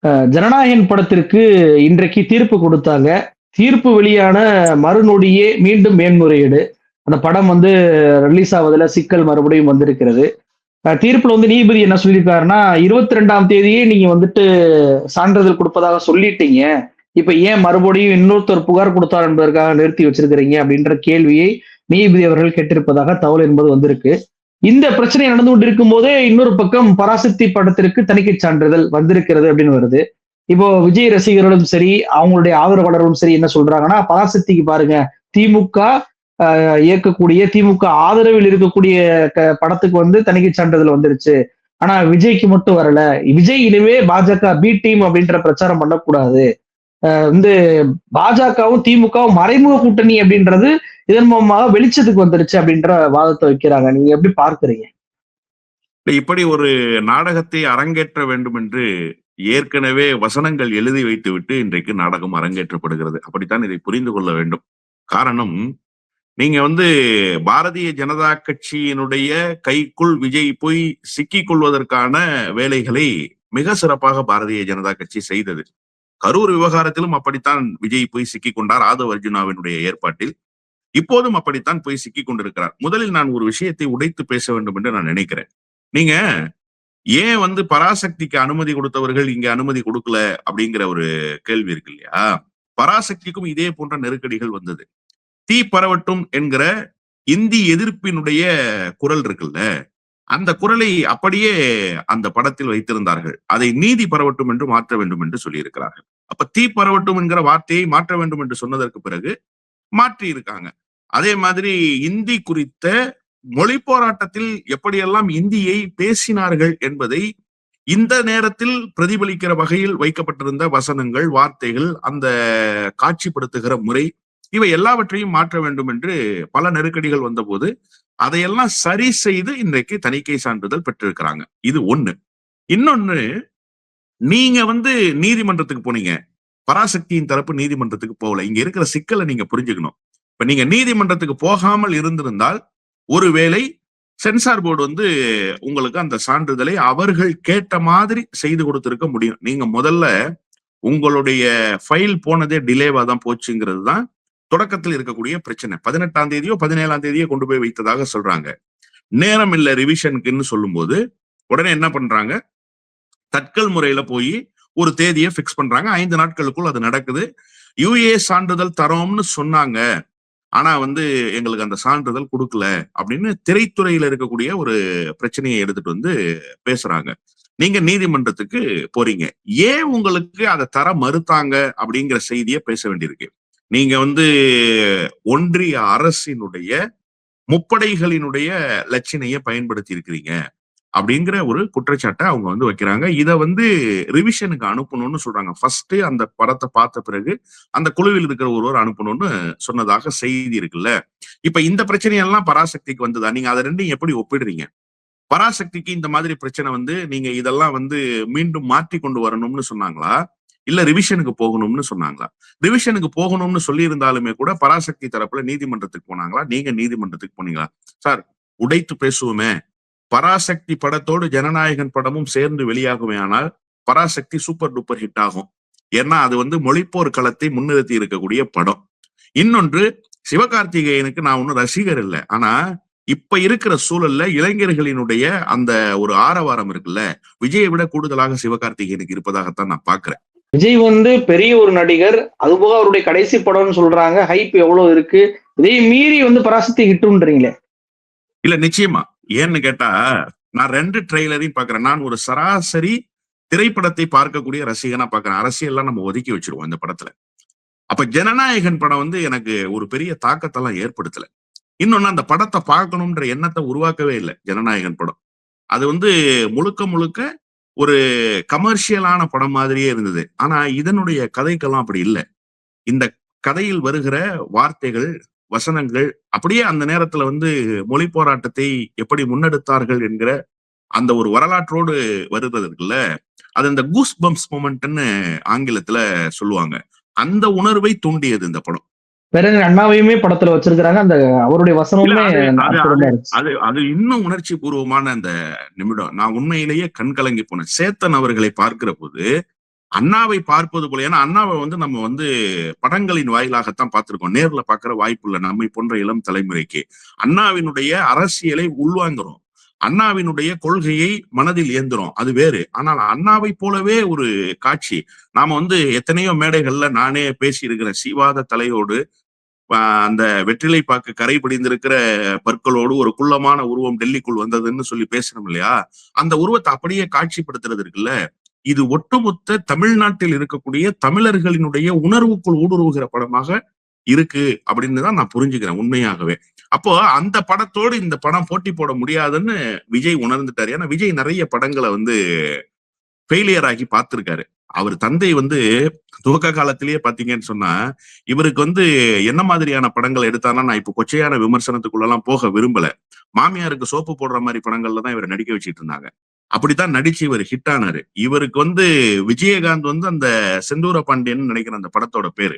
ஜனநாயகன் படத்திற்கு இன்றைக்கு தீர்ப்பு கொடுத்தாங்க. தீர்ப்பு வெளியான மறுநொடியே மீண்டும் மேன்முறையீடு. அந்த படம் வந்து ரிலீஸ் ஆவதுல சிக்கல் மறுபடியும் வந்திருக்கிறது. தீர்ப்புல வந்து நீதிபதி என்ன சொல்லியிருக்காருன்னா, 22ஆம் தேதியே நீங்க வந்துட்டு சான்றிதழ் குடுப்பதாக சொல்லிட்டீங்க. இப்ப ஏன் மறுபடியும் இன்னொருத்தர் புகார் குடுத்தார் என்பதற்காக நிறுத்தி வச்சிருக்கிறீங்க? அப்படின்ற கேள்வியை நீதிபதி அவர்கள் கேட்டிருப்பதாக தகவல் என்பது வந்திருக்கு. இந்த பிரச்சனை நடந்து கொண்டிருக்கும் போதே இன்னொரு பக்கம் பராசக்தி படத்திற்கு தணிக்கை சான்றிதழ் வந்திருக்கிறது அப்படின்னு வருது. இப்போ விஜய் ரசிகர்களும் சரி, அவங்களுடைய ஆதரவாளர்களும் சரி என்ன சொல்றாங்கன்னா, பராசக்திக்கு பாருங்க திமுக இயக்கக்கூடிய திமுக ஆதரவில் இருக்கக்கூடிய படத்துக்கு வந்து தணிக்கை சான்றிதழ் வந்துருச்சு. ஆனா விஜய்க்கு மட்டும் வரல. விஜய் இனிமே பாஜக பி டீம் அப்படின்ற பிரச்சாரம் பண்ணக்கூடாது. வந்து பாஜகவும் திமுகவும் மறைமுக கூட்டணி அப்படின்றது இதன் மூலமாக வெளிச்சத்துக்கு வந்துருச்சு அப்படின்ற வாதத்தை வைக்கிறாங்க. நீங்க எப்படி பார்க்கிறீங்க? இப்படி ஒரு நாடகத்தை அரங்கேற்ற வேண்டும் என்று ஏற்கனவே வசனங்கள் எழுதி வைத்துவிட்டு இன்றைக்கு நாடகம் அரங்கேற்றப்படுகிறது. அப்படித்தான் இதை புரிந்து கொள்ள வேண்டும். காரணம், நீங்க வந்து பாரதிய ஜனதா கட்சியினுடைய கைக்குள் விஜய் போய் சிக்கிக் கொள்வதற்கான வேலைகளை மிக சிறப்பாக பாரதிய ஜனதா கட்சி செய்தது. கரூர் விவகாரத்திலும் அப்படித்தான் விஜய் போய் சிக்கிக் கொண்டார் ஆதவ் அர்ஜுனாவினுடைய ஏற்பாட்டில். இப்போதும் அப்படித்தான் போய் சிக்கிக் கொண்டிருக்கிறார். முதலில் நான் ஒரு விஷயத்தை உடைத்து பேச வேண்டும் என்று நான் நினைக்கிறேன். நீங்க ஏன் வந்து பராசக்திக்கு அனுமதி கொடுத்தவர்கள் இங்க அனுமதி கொடுக்கல அப்படிங்கிற ஒரு கேள்வி இருக்கு இல்லையா? பராசக்திக்கும் இதே போன்ற நெருக்கடிகள் வந்தது. தீ பரவட்டும் என்கிற இந்தி எதிர்ப்பினுடைய குரல் இருக்குல்ல, அந்த குரலை அப்படியே அந்த படத்தில் வைத்திருந்தார்கள். அதை நீதி பரவட்டும் என்று மாற்ற வேண்டும் என்று சொல்லி இருக்கிறார்கள். அப்ப தீ பரவட்டும் என்கிற வார்த்தையை மாற்ற வேண்டும் என்று சொன்னதற்கு பிறகு மாற்றி இருக்காங்க. அதே மாதிரி இந்தி குறித்த மொழி போராட்டத்தில் எப்படியெல்லாம் இந்தியை பேசினார்கள் என்பதை இந்த நேரத்தில் பிரதிபலிக்கிற வகையில் வைக்கப்பட்டிருந்த வசனங்கள், வார்த்தைகள், அந்த காட்சிப்படுத்துகிற முறை, இவை எல்லாவற்றையும் மாற்ற வேண்டும் என்று பல நெருக்கடிகள் வந்தபோது அதையெல்லாம் சரி செய்து இன்றைக்கு தணிக்கை சான்றிதழ் பெற்றிருக்கிறாங்க. இது ஒண்ணு. இன்னொன்னு, நீங்க வந்து நீதிமன்றத்துக்கு போனீங்க, பராசக்தியின் தரப்பு நீதிமன்றத்துக்கு போகல. இங்க இருக்கிற சிக்கலை நீங்க புரிஞ்சுக்கணும். இப்ப நீங்க நீதிமன்றத்துக்கு போகாமல் இருந்திருந்தால் ஒருவேளை சென்சார் போர்டு வந்து உங்களுக்கு அந்த சான்றிதழை அவர்கள் கேட்ட மாதிரி செய்து கொடுத்திருக்க முடியும். நீங்க முதல்ல உங்களுடைய ஃபைல் போனதே டிலேவா தான் போச்சுங்கிறது தான் தொடக்கத்தில் இருக்கக்கூடிய பிரச்சனை. 18ஆம் தேதியோ 17ஆம் தேதியோ கொண்டு போய் வைத்ததாக சொல்றாங்க. நேரம் இல்ல ரிவிஷனுக்குன்னு சொல்லும் போது உடனே என்ன பண்றாங்க, தட்கல் முறையில போய் ஒரு தேதியை பிக்ஸ் பண்றாங்க. 5 நாட்களுக்குள் அது நடக்குது. யுஏ சான்றிதழ் தரோம்னு சொன்னாங்க, ஆனா வந்து எங்களுக்கு அந்த சான்றிதழ் கொடுக்கல அப்படின்னு திரைத்துறையில இருக்கக்கூடிய ஒரு பிரச்சனையை எடுத்துட்டு வந்து பேசுறாங்க. நீங்க நீதிமன்றத்துக்கு போறீங்க. ஏன் உங்களுக்கு அதை தர மறுத்தாங்க அப்படிங்கிற செய்தியை பேச வேண்டியிருக்கு. நீங்க வந்து ஒன்றிய அரசினுடைய முப்படைகளினுடைய லட்சணையை பயன்படுத்தி இருக்கிறீங்க அப்படிங்கிற ஒரு குற்றச்சாட்டை அவங்க வந்து வைக்கிறாங்க. இதை வந்து ரிவிஷனுக்கு அனுப்பணும்னு சொல்றாங்க. ஃபர்ஸ்ட் அந்த படத்தை பார்த்த பிறகு அந்த குழுவில் இருக்கிற ஒருவர் அனுப்பணும்னு சொன்னதாக செய்தி இருக்குல்ல. இப்ப இந்த பிரச்சனையெல்லாம் பராசக்திக்கு வந்ததா? நீங்க அதை ரெண்டையும் எப்படி ஒப்பிடுறீங்க? பராசக்திக்கு இந்த மாதிரி பிரச்சனை வந்து நீங்க இதெல்லாம் வந்து மீண்டும் மாற்றி கொண்டு வரணும்னு சொன்னாங்களா, இல்ல ரிவிஷனுக்கு போகணும்னு சொன்னாங்களா? ரிவிஷனுக்கு போகணும்னு சொல்லி இருந்தாலுமே கூட பராசக்தி தரப்புல நீதிமன்றத்துக்கு போனாங்களா, நீங்க நீதிமன்றத்துக்கு போனீங்களா? சார், உடைத்து பேசுவோமே, பராசக்தி படத்தோடு ஜனநாயகன் படமும் சேர்ந்து வெளியாகுமே ஆனால் பராசக்தி சூப்பர் டூப்பர் ஹிட் ஆகும். ஏன்னா அது வந்து மொழிப்போர் களத்தை முன்னிறுத்தி இருக்கக்கூடிய படம். இன்னொன்று, சிவகார்த்திகேயனுக்கு நான் ஒன்னும் ரசிகர் இல்லை, ஆனா இப்ப இருக்கிற சூழல்ல இளைஞர்களினுடைய அந்த ஒரு ஆரவாரம் இருக்குல்ல, விஜயை விட கூடுதலாக சிவகார்த்திகேயனுக்கு இருப்பதாகத்தான் நான் பாக்குறேன். விஜய் வந்து பெரிய ஒரு நடிகர், அதுபோக அவருடைய கடைசி படம்னு சொல்றாங்க, ஹைப் எவ்வளவு இருக்கு, இதை மீறி வந்து பராசக்தி ஹிட்டுன்றீங்களே. இல்ல, நிச்சயமா. ஏன்னு கேட்டா, நான் 2 ட்ரெய்லரையும் பாக்குறேன். நான் ஒரு சராசரி திரைப்படத்தை பார்க்கக்கூடிய ரசிகனா பாக்குறேன். அரசியல்லாம் நம்ம ஒதுக்கி வச்சிருவோம் இந்த படத்துல. அப்ப ஜனநாயகன் படம் வந்து எனக்கு ஒரு பெரிய தாக்கத்தெல்லாம் ஏற்படுத்தல. இன்னொன்னு, அந்த படத்தை பார்க்கணும்ன்ற எண்ணத்தை உருவாக்கவே இல்லை ஜனநாயகன் படம். அது வந்து முழுக்க முழுக்க ஒரு கமர்ஷியலான படம் மாதிரியே இருந்தது. ஆனா இதனுடைய கதைக்கெல்லாம் அப்படி இல்லை. இந்த கதையில் வருகிற வார்த்தைகள், வசனங்கள் அப்படியே அந்த நேரத்துல வந்து மொழி போராட்டத்தை எப்படி முன்னெடுத்தார்கள் என்கிற அந்த ஒரு வரலாற்றோடு வருவது இருக்குல்ல, அது இந்த கூஸ் பம்ப்ஸ் மொமெண்ட்னு ஆங்கிலத்துல சொல்லுவாங்க. அந்த உணர்வை தூண்டியது இந்த படம். வேற அண்ணாவையுமே படத்துல வச்சிருக்காங்க. அந்த அவருடைய வசனமுமே அது இன்னும் உணர்ச்சி பூர்வமான அந்த நிமிடம். நான் உண்மையிலேயே கண்கலங்கி போனேன். சேத்தன் அவர்களை பார்க்கிற போது அண்ணாவை பார்ப்பது போல. ஏன்னா அண்ணாவை வந்து நம்ம வந்து படங்களின் வாயிலாகத்தான் பார்த்திருக்கோம். நேர்ல பார்க்கிற வாய்ப்பு இல்லை நம்மை போன்ற இளம் தலைமுறைக்கு. அண்ணாவினுடைய அரசியலை உள்வாங்குறோம், அண்ணாவினுடைய கொள்கையை மனதில் ஏந்துறோம், அது வேறு. ஆனால் அண்ணாவை போலவே ஒரு காட்சி நாம வந்து எத்தனையோ மேடைகள்ல நானே பேசி இருக்கிற சீவாத தலையோடு அந்த வெற்றிலை பாக்கு கரை படிந்திருக்கிற பற்களோடு ஒரு குள்ளமான உருவம் டெல்லிக்குள் வந்ததுன்னு சொல்லி பேசணும் இல்லையா? அந்த உருவத்தை அப்படியே காட்சிப்படுத்துறது இருக்குல்ல, இது ஒட்டுமொத்த தமிழ்நாட்டில் இருக்கக்கூடிய தமிழர்களினுடைய உணர்வுக்குள் ஊடுருவுகிற படமாக இருக்கு அப்படின்னு தான் நான் புரிஞ்சுக்கிறேன் உண்மையாகவே. அப்போ அந்த படத்தோடு இந்த படம் போட்டி போட முடியாதுன்னு விஜய் உணர்ந்துட்டாரு. ஏன்னா விஜய் நிறைய படங்களை வந்து ஃபெயிலியர் ஆகி பார்த்திருக்காரு. அவர் தந்தை வந்து துவக்க காலத்திலேயே பாத்தீங்கன்னு சொன்னா, இவருக்கு வந்து என்ன மாதிரியான படங்கள் எடுத்தாலும் நான் இப்ப கொச்சையான விமர்சனத்துக்குள்ள எல்லாம் போக விரும்பல. மாமியாருக்கு சோப்பு போடுற மாதிரி படங்கள்ல தான் இவரை நடிக்க வச்சிட்டு இருந்தாங்க. அப்படித்தான் நடிச்சு இவர் ஹிட் ஆனாரு. இவருக்கு வந்து விஜயகாந்த் வந்து அந்த செந்தூர பாண்டியன் நினைக்கிற அந்த படத்தோட பேரு.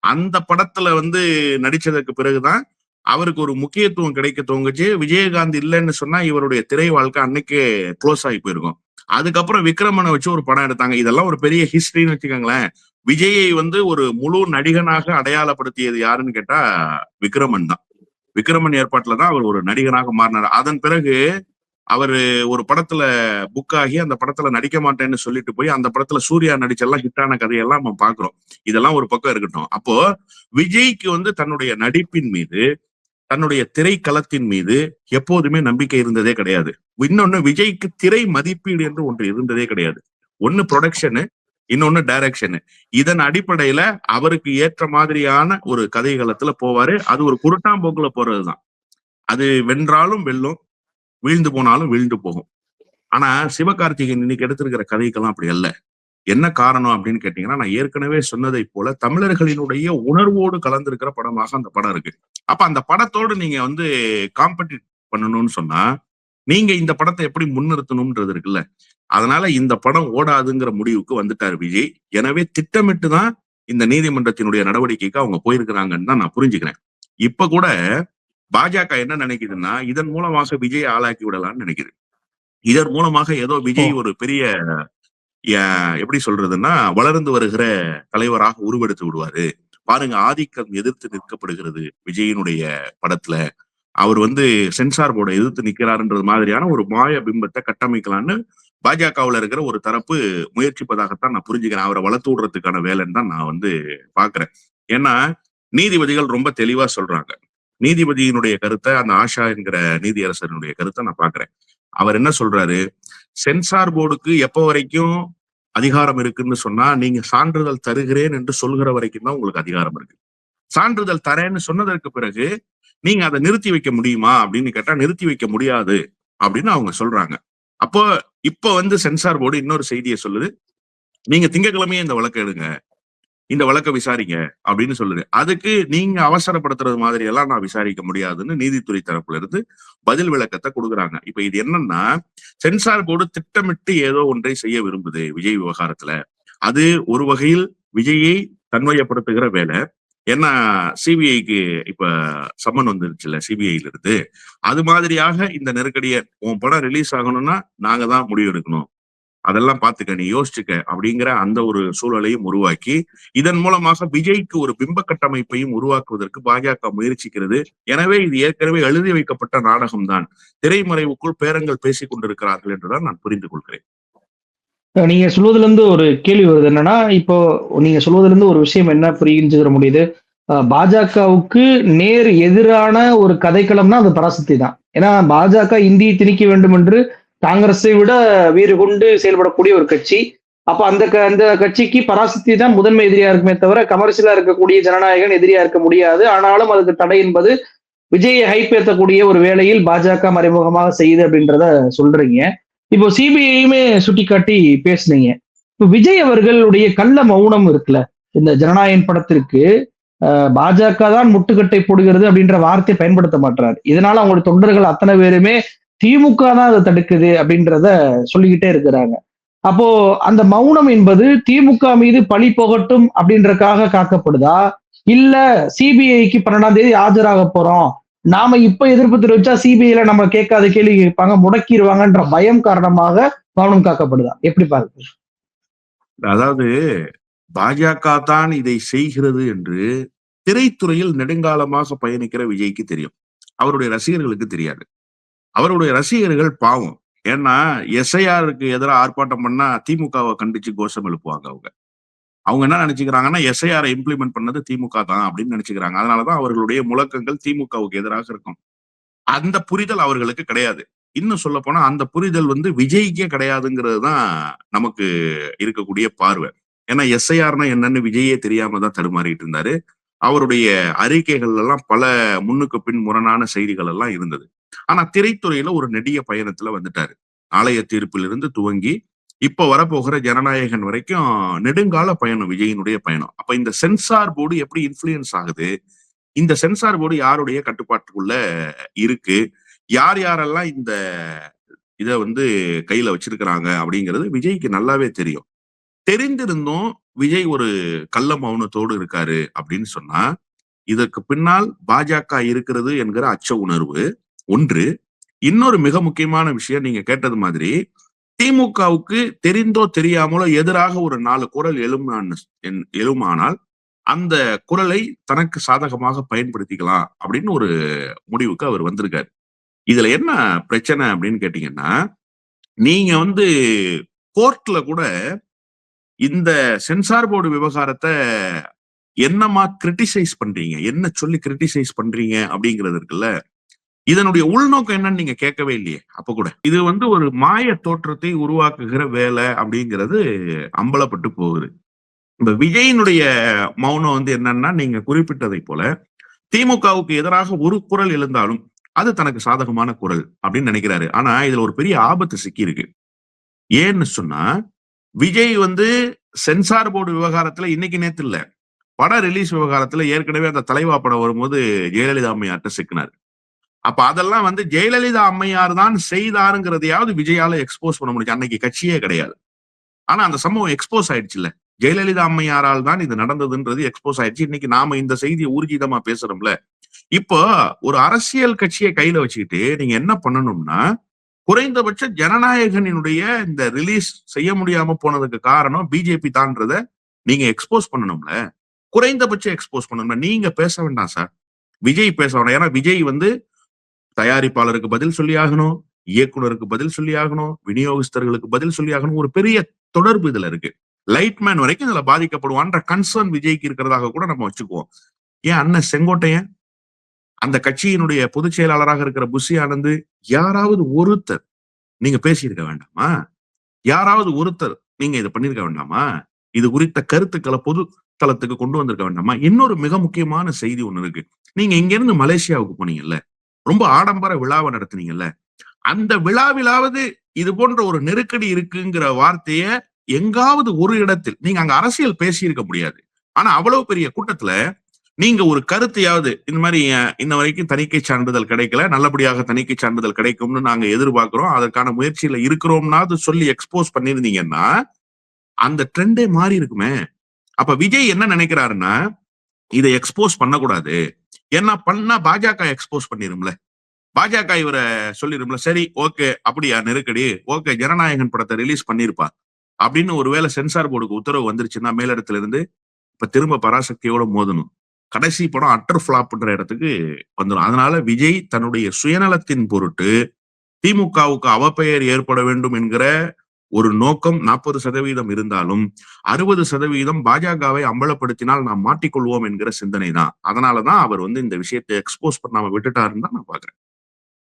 அந்த படத்துல வந்து நடிச்சதுக்கு பிறகுதான் அவருக்கு ஒரு முக்கியத்துவம் கிடைக்க துவங்குச்சு. விஜயகாந்த் இல்லைன்னு சொன்னா இவருடைய திரை வாழ்க்கை அன்னைக்கே க்ளோஸ் ஆகி போயிருக்கும். அதுக்கப்புறம் விக்ரமனை வச்சு ஒரு படம் எடுத்தாங்க. இதெல்லாம் ஒரு பெரிய ஹிஸ்டரின்னு வச்சுக்கோங்களேன். விஜயை வந்து ஒரு முழு நடிகனாக அடையாளப்படுத்தியது யாருன்னு கேட்டா விக்ரமன் தான். விக்ரமன் ஏற்பாட்டுல தான் அவர் ஒரு நடிகனாக மாறினார். அதன் பிறகு அவரு ஒரு படத்துல புக் ஆகி அந்த படத்துல நடிக்க மாட்டேன்னு சொல்லிட்டு போய் அந்த படத்துல சூர்யா நடிச்செல்லாம் ஹிட்டான கதையெல்லாம் நம்ம பாக்குறோம். இதெல்லாம் ஒரு பக்கம் இருக்கட்டும். அப்போ விஜய்க்கு வந்து தன்னுடைய நடிப்பின் மீது, தன்னுடைய திரைக்களத்தின் மீது எப்போதுமே நம்பிக்கை இருந்ததே கிடையாது. இன்னொன்னு, விஜய்க்கு திரை மதிப்பீடு என்று ஒன்று இருந்ததே கிடையாது. ஒன்னு ப்ரொடக்ஷனு, இன்னொன்னு டைரக்ஷனு. இதன் அடிப்படையில அவருக்கு ஏற்ற மாதிரியான ஒரு கதைகளத்துல போவாரு. அது ஒரு குருட்டாம்போக்குல போறதுதான். அது வென்றாலும் வெல்லும், வீழ்ந்து போனாலும் வீழ்ந்து போகும். ஆனா சிவகார்த்திகேயன் இன்னைக்கு எடுத்திருக்கிற கதைக்கெல்லாம் அப்படி அல்ல. என்ன காரணம் அப்படின்னு கேட்டீங்கன்னா, நான் ஏற்கனவே சொன்னதை போல தமிழர்களினுடைய உணர்வோடு கலந்திருக்கிற படமாக அந்த படம் இருக்கு. அப்ப அந்த படத்தோடு நீங்க வந்து காம்படிட் பண்ணணும்னு சொன்னா, நீங்க இந்த படத்தை எப்படி முன்னிறுத்தணும்ன்றது இருக்குல்ல. அதனால இந்த படம் ஓடாதுங்கிற முடிவுக்கு வந்துட்டாரு விஜய். எனவே திட்டமிட்டு தான் இந்த நீதிமன்றத்தினுடைய நடவடிக்கைக்கு அவங்க போயிருக்கிறாங்கன்னு தான் நான் புரிஞ்சுக்கிறேன். இப்ப கூட பாஜக என்ன நினைக்குதுன்னா, இதன் மூலமாக விஜய் ஆளாக்கி விடலாம்னு நினைக்குது. இதன் மூலமாக ஏதோ விஜய் ஒரு பெரிய எப்படி சொல்றதுன்னா வளர்ந்து வருகிற தலைவராக உருவெடுத்து விடுவாரு. பாருங்க, ஆதிக்கம் எதிர்த்து நிற்கப்படுகிறது விஜயினுடைய படத்துல. அவர் வந்து சென்சார் போர்டை எதிர்த்து நிக்கிறாருன்றது மாதிரியான ஒரு மாய பிம்பத்தை கட்டமைக்கலான்னு பாஜகவுல இருக்கிற ஒரு தரப்பு முயற்சிப்பதாகத்தான் நான் புரிஞ்சுக்கிறேன். அவரை வளர்த்து விடுறதுக்கான வேலைன்னு தான் நான் வந்து பாக்குறேன். ஏன்னா நீதிபதிகள் ரொம்ப தெளிவா சொல்றாங்க. நீதிபதியினுடைய கருத்தை, அந்த ஆஷா என்கிற நீதியரசனுடைய கருத்தை நான் பாக்குறேன். அவர் என்ன சொல்றாரு, சென்சார் போர்டுக்கு எப்ப வரைக்கும் அதிகாரம் இருக்குன்னு சொன்னா, நீங்க சான்றிதழ் தருகிறேன் என்று சொல்கிற வரைக்கும் தான் உங்களுக்கு அதிகாரம் இருக்கு. சான்றிதழ் தரேன்னு சொன்னதற்கு பிறகு நீங்க அதை நிறுத்தி வைக்க முடியுமா அப்படின்னு கேட்டா நிறுத்தி வைக்க முடியாது அப்படின்னு அவங்க சொல்றாங்க. அப்போ இப்ப வந்து சென்சார் போர்டு இன்னொரு செய்தியை சொல்லுது, நீங்க திங்கட்கிழமையே இந்த வழக்கை எடுங்க, இந்த வழக்கை விசாரிங்க அப்படின்னு சொல்லுது. அதுக்கு நீங்க அவசரப்படுத்துறது மாதிரி எல்லாம் நான் விசாரிக்க முடியாதுன்னு நீதித்துறை தரப்புல இருந்து பதில் விளக்கத்தை கொடுக்குறாங்க. இப்ப இது என்னன்னா, சென்சார் போர்டு திட்டமிட்டு ஏதோ ஒன்றை செய்ய விரும்புது விஜய் விவகாரத்துல. அது ஒரு வகையில் விஜயை தன்மையப்படுத்துகிற வேலை. ஏன்னா சிபிஐக்கு இப்ப சம்மன் வந்துருச்சுல்ல சிபிஐல இருந்து. அது மாதிரியாக இந்த நெருக்கடியை, உன் படம் ரிலீஸ் ஆகணும்னா நாங்க தான் முடிவு எடுக்கணும், அதெல்லாம் பாத்துக்க, நீ யோசிச்சுக்க அப்படிங்கிற அந்த ஒரு சூழலையும் உருவாக்கி, இதன் மூலமாக விஜய்க்கு ஒரு பிம்ப கட்டமைப்பையும் உருவாக்குவதற்கு பாஜக முயற்சிக்கிறது. எனவே இது ஏற்கனவே எழுதி வைக்கப்பட்ட நாடகம் தான். திரைமறைவுக்குள் பேரங்கள் பேசிக் கொண்டிருக்கிறார்கள் என்றுதான் நான் புரிந்து கொள்கிறேன். நீங்க சொல்வதுல இருந்து ஒரு கேள்வி வருது என்னன்னா, இப்போ நீங்க சொல்வதுல இருந்து ஒரு விஷயம் என்ன புரிஞ்சுக்கிற முடியுது, பாஜகவுக்கு நேர் எதிரான ஒரு கதைக்களம்னா அது பராசக்தி தான். ஏன்னா பாஜக இந்தியை திணிக்க வேண்டும் என்று காங்கிரஸை விட வீறு கொண்டு செயல்படக்கூடிய ஒரு கட்சி. அப்ப அந்த கட்சிக்கு பராசக்தி தான் முதன்மை எதிரியா இருக்குமே தவிர கமர்ஷியலா இருக்கக்கூடிய ஜனநாயகன் எதிரியா இருக்க முடியாது. ஆனாலும் அதுக்கு தடை என்பது விஜயை ஹைப் ஏற்றக்கூடிய ஒரு வேளையில் பாஜக மறைமுகமாக செய்யுது அப்படின்றத சொல்றீங்க. இப்போ சிபிஐயுமே சுட்டிக்காட்டி பேசுனீங்க. இப்போ விஜய் அவர்களுடைய கள்ள மௌனம் இருக்குல்ல, இந்த ஜனநாயகன் படத்திற்கு பாஜக தான் முட்டுக்கட்டை போடுகிறது அப்படின்ற வார்த்தையை பயன்படுத்த மாட்டாரு. இதனால அவங்களுடைய தொண்டர்கள் அத்தனை பேருமே திமுக தான் அதை தடுக்குது அப்படின்றத சொல்லிக்கிட்டே இருக்கிறாங்க. அப்போ அந்த மௌனம் என்பது திமுக மீது பழி போகட்டும் அப்படின்றக்காக காக்கப்படுதா, இல்ல சிபிஐக்கு 12ஆம் தேதி ஆஜராக போறோம், நாம இப்ப எதிர்ப்பு தெரிவிச்சா சிபிஐல நம்ம கேட்காத கேள்வி கேட்பாங்க, முடக்கிடுவாங்கன்ற பயம் காரணமாக மௌனம் காக்கப்படுதா? எப்படி பாருங்க? அதாவது பாஜக தான் இதை செய்கிறது என்று திரைத்துறையில் நெடுங்காலமாக பயணிக்கிற விஜய்க்கு தெரியும். அவருடைய ரசிகர்களுக்கு தெரியாது. அவருடைய ரசிகர்கள் பாவம். ஏன்னா எஸ்ஐஆருக்கு எதிரா ஆர்ப்பாட்டம் பண்ணா திமுகவை கண்டிச்சு கோஷம் எழுப்புவாங்க அவங்க. அவங்க என்ன நினைச்சுக்கிறாங்கன்னா, எஸ்ஐஆரை இம்ப்ளிமெண்ட் பண்ணது திமுக தான் அப்படின்னு நினைச்சுக்கிறாங்க. அதனாலதான் அவர்களுடைய முழக்கங்கள் திமுகவுக்கு எதிராக இருக்கும். அந்த புரிதல் அவர்களுக்கு கிடையாது. இன்னும் சொல்லப்போனா அந்த புரிதல் விஜய்க்கே கிடையாதுங்கிறது தான் நமக்கு இருக்கக்கூடிய பார்வை. ஏன்னா எஸ்ஐஆர்னா என்னன்னு விஜயே தெரியாம தான் தடுமாறிட்டு இருந்தாரு. அவருடைய அறிக்கைகள் எல்லாம் பல முன்னுக்கு பின் முரணான செய்திகள் எல்லாம் இருந்தது. ஆனா திரைத்துறையில ஒரு நெடிய பயணத்துல வந்துட்டாரு. ஆலய தீர்ப்பிலிருந்து துவங்கி இப்ப வரப்போகிற ஜனநாயகன் வரைக்கும் நெடுங்கால பயணம் விஜயினுடைய பயணம். அப்ப இந்த சென்சார் போர்டு எப்படி இன்ஃப்ளூயன்ஸ் ஆகுது? இந்த சென்சார் போர்டு யாருடைய கட்டுப்பாட்டுக்குள்ள இருக்கு? யார் யாரெல்லாம் இந்த இத கையில வச்சிருக்கிறாங்க அப்படிங்கிறது விஜய்க்கு நல்லாவே தெரியும். தெரிந்திருந்தும் விஜய் ஒரு கள்ள மௌனத்தோடு இருக்காரு அப்படின்னு சொன்னா, இதற்கு பின்னால் பாஜக இருக்கிறது என்கிற அச்ச உணர்வு ஒன்று. இன்னொரு மிக முக்கியமான விஷயம் நீங்க கேட்டது மாதிரி, திமுகவுக்கு தெரிந்தோ தெரியாமலோ எதிராக ஒரு 4 குரல் எழுமானால் அந்த குரலை தனக்கு சாதகமாக பயன்படுத்திக்கலாம் அப்படின்னு ஒரு முடிவுக்கு அவர் வந்திருக்காரு. இதுல என்ன பிரச்சனை அப்படின்னு கேட்டீங்கன்னா, நீங்க கோர்ட்ல கூட இந்த சென்சார் போர்டு விவகாரத்தை என்னமா கிரிட்டிசைஸ் பண்றீங்க, என்ன சொல்லி கிரிட்டிசைஸ் பண்றீங்க அப்படிங்கிறது இருக்குல்ல, இதனுடைய உள்நோக்கம் என்னன்னு நீங்க கேட்கவே இல்லையே அப்ப கூட. இது ஒரு மாய தோற்றத்தை உருவாக்குகிற வேலை அப்படிங்கிறது அம்பலப்பட்டு போகுது. இந்த விஜயினுடைய மௌனம் என்னன்னா, நீங்க குறிப்பிட்டதை போல திமுகவுக்கு எதிராக ஒரு குரல் எழுந்தாலும் அது தனக்கு சாதகமான குரல் அப்படின்னு நினைக்கிறாரு. ஆனா இதுல ஒரு பெரிய ஆபத்து சிக்கி இருக்கு. ஏன்னு சொன்னா, விஜய் சென்சார் போர்டு விவகாரத்துல இன்னைக்கு நேத்து இல்ல, படம் ரிலீஸ் விவகாரத்துல ஏற்கனவே அந்த தலைவா படம் வரும்போது ஜெயலலிதா அம்மையார்ட்ட சிக்கினார். அப்ப அதெல்லாம் ஜெயலலிதா அம்மையார் தான் செய்தாருங்கிறதையாவது விஜயால எக்ஸ்போஸ் பண்ண முடியும். அன்னைக்கு கட்சியே கிடையாது. ஆனா அந்த சம்பவம் எக்ஸ்போஸ் ஆயிடுச்சுல்ல. ஜெயலலிதா அம்மையாரால் தான் இது நடந்ததுன்றது எக்ஸ்போஸ் ஆயிடுச்சு. இன்னைக்கு நாம இந்த செய்தியை ஊர்ஜிதமா பேசுறோம்ல. இப்போ ஒரு அரசியல் கட்சியை கையில வச்சுக்கிட்டு நீங்க என்ன பண்ணணும்னா, குறைந்தபட்ச ஜனநாயகனினுடைய இந்த ரிலீஸ் செய்ய முடியாம போனதுக்கு காரணம் பிஜேபி தான்றத நீங்க எக்ஸ்போஸ் பண்ணணும்ல. குறைந்தபட்சம் எக்ஸ்போஸ் பண்ணணும். நீங்க பேச வேண்டாம் சார். விஜய் பேச வேண்டாம். ஏன்னா விஜய் தயாரிப்பாளருக்கு பதில் சொல்லி ஆகணும், இயக்குனருக்கு பதில் சொல்லி ஆகணும், விநியோகஸ்தர்களுக்கு பதில் சொல்லி ஆகணும். ஒரு பெரிய தொடர்பு இதுல இருக்கு. லைட்மேன் வரைக்கும் இதுல பாதிக்கப்படுவான்ற கன்சர்ன் விஜய்க்கு இருக்கிறதாக கூட நம்ம வச்சுக்குவோம். ஏன் அண்ணன் செங்கோட்டையன், அந்த கட்சியினுடைய பொதுச் செயலாளராக இருக்கிற புஷி ஆனந்த், யாராவது ஒருத்தர் நீங்க பேசியிருக்க வேண்டாமா? யாராவது ஒருத்தர் நீங்க இதை பண்ணிருக்க வேண்டாமா? இது குறித்த கருத்துக்களை பொது தளத்துக்கு கொண்டு வந்திருக்க வேண்டாமா? இன்னொரு மிக முக்கியமான செய்தி ஒண்ணு இருக்கு. நீங்க இங்க இருந்து மலேசியாவுக்கு போனீங்கல்ல, ரொம்ப ஆடம்பர விழாவை நடத்துனீங்கல்ல, அந்த விழாவிலாவது இது போன்ற ஒரு நெருக்கடி இருக்குங்கிற வார்த்தைய எங்காவது ஒரு இடத்தில் நீங்க அங்க அரசியல் பேசியிருக்க முடியாது. ஆனா அவ்வளவு பெரிய கூட்டத்துல நீங்க ஒரு கருத்தையாவது இந்த மாதிரி இன்ன வரைக்கும் தணிக்கை சான்றிதழ் கிடைக்கல, நல்லபடியாக தணிக்கை சான்றிதழ் கிடைக்கும்னு நாங்க எதிர்பார்க்கிறோம், அதற்கான முயற்சியில இருக்கிறோம்னாவது சொல்லி எக்ஸ்போஸ் பண்ணிருந்தீங்கன்னா அந்த ட்ரெண்டே மாறி இருக்குமே. அப்ப விஜய் என்ன நினைக்கிறாருன்னா, இதை எக்ஸ்போஸ் பண்ணக்கூடாது. ஏன்னா பண்ணா பாஜக எக்ஸ்போஸ் பண்ணிரும்ல. பாஜக இவரை சொல்லிரும்ல, சரி ஓகே அப்படியா நெருக்கடி, ஓகே ஜனநாயகன் படத்தை ரிலீஸ் பண்ணிருப்பா அப்படின்னு ஒருவேளை சென்சார் போர்டுக்கு உத்தரவு வந்துருச்சுன்னா மேலிடத்துல இருந்து இப்ப திரும்ப பராசக்தியோட மோதணும். கடைசி படம் அட்டர் ஃபிளாப்ன்ற இடத்துக்கு வந்துடும். அதனால விஜய் தன்னுடைய சுயநலத்தின் பொருட்டு திமுகவுக்கு அவப்பெயர் ஏற்பட வேண்டும் என்கிற ஒரு நோக்கம் 40% இருந்தாலும் 60% பாஜகவை அம்பலப்படுத்தினால் நாம் மாட்டிக்கொள்வோம் என்கிற சிந்தனை தான். அதனாலதான் அவர் இந்த விஷயத்தை எக்ஸ்போஸ் பண்ணாம விட்டுட்டாருன்னு தான் நான் பாக்குறேன்.